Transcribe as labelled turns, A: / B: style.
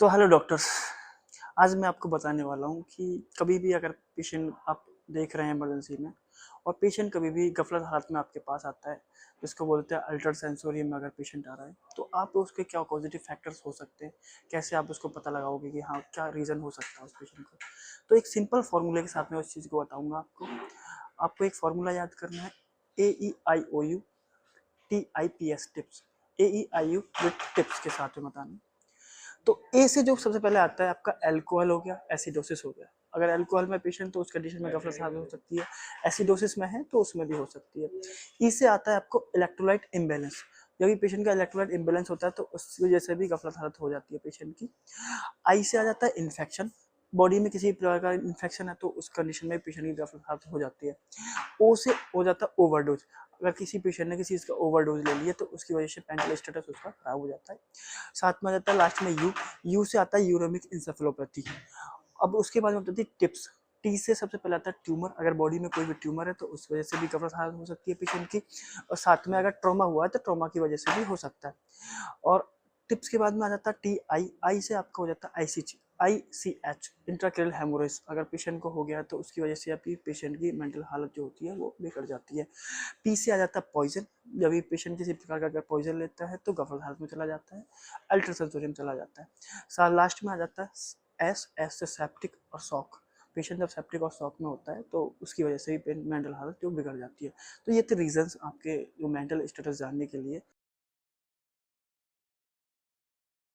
A: तो hello doctors, आज मैं आपको बताने वाला हूँ कि कभी भी अगर पेशेंट आप देख रहे हैं इमरजेंसी में और पेशेंट कभी भी गफलत हालत में आपके पास आता है, जिसको बोलते हैं अल्टर सेंसोरियम में अगर पेशेंट आ रहा है, तो आप उसके क्या पॉजिटिव फैक्टर्स हो सकते हैं, कैसे आप उसको पता लगाओगे कि हाँ क्या रीज़न हो सकता है उस पेशेंट को। तो एक सिंपल फार्मूले के साथ में उस चीज़ को बताऊँगा आपको एक फार्मूला याद करना है, AEIOU TIPS tips, AEIU with tips के साथ में बताना। तो ए से जो सबसे पहले आता है आपका एल्कोहल हो गया, एसिडोसिस हो गया। अगर एल्कोहल में पेशेंट तो उस कंडीशन में गफलत हो सकती है, एसिडोसिस में है तो उसमें भी हो सकती है। ई से आता है आपको इलेक्ट्रोलाइट इम्बेलेंस, जब भी पेशेंट का इलेक्ट्रोलाइट इम्बेलेंस होता है तो उस वजह से भी गफलत हालत हो जाती है पेशेंट की। आई से आ जाता है इन्फेक्शन, बॉडी में किसी प्रकार का इन्फेक्शन है तो उस कंडीशन में पेशेंट की गफलत हालत हो जाती है। ओ से हो जाता है ओवरडोज, अगर किसी पेशेंट ने किसी चीज़ का ओवरडोज ले लिया तो उसकी वजह से मेंटल स्टेटस उसका खराब हो जाता है। साथ में आ जाता है लास्ट में यू, यू से आता है यूरेमिक इंसेफेलोपैथी। अब उसके बाद में बताती है टिप्स। टी से सबसे पहले आता है ट्यूमर, अगर बॉडी में कोई भी ट्यूमर है तो उस वजह से भी गफलत हालत हो सकती है पेशेंट की। और साथ में अगर ट्रॉमा हुआ है तो ट्रॉमा की वजह से भी हो सकता है। और टिप्स के बाद में आ जाता है टी आई, आई से आपका हो जाता है ICH इंट्राक्रैनियल हेमोरेज, अगर पेशेंट को हो गया तो उसकी वजह से आपकी पेशेंट की मेंटल हालत जो होती है वो बिगड़ जाती है। पी से आ जाता है पॉइजन, जब भी पेशेंट किसी प्रकार का अगर पॉइजन लेता है तो गफलत हालत में चला जाता है, अल्ट्रासेंसोरियम चला जाता है। लास्ट में आ जाता है एस से सेप्टिक और शॉक, पेशेंट जब सेप्टिक और शॉक में होता है तो उसकी वजह से भी मेंटल हालत जो बिगड़ जाती है। तो ये थे रीजंस आपके जो मेंटल स्टेटस जानने के लिए।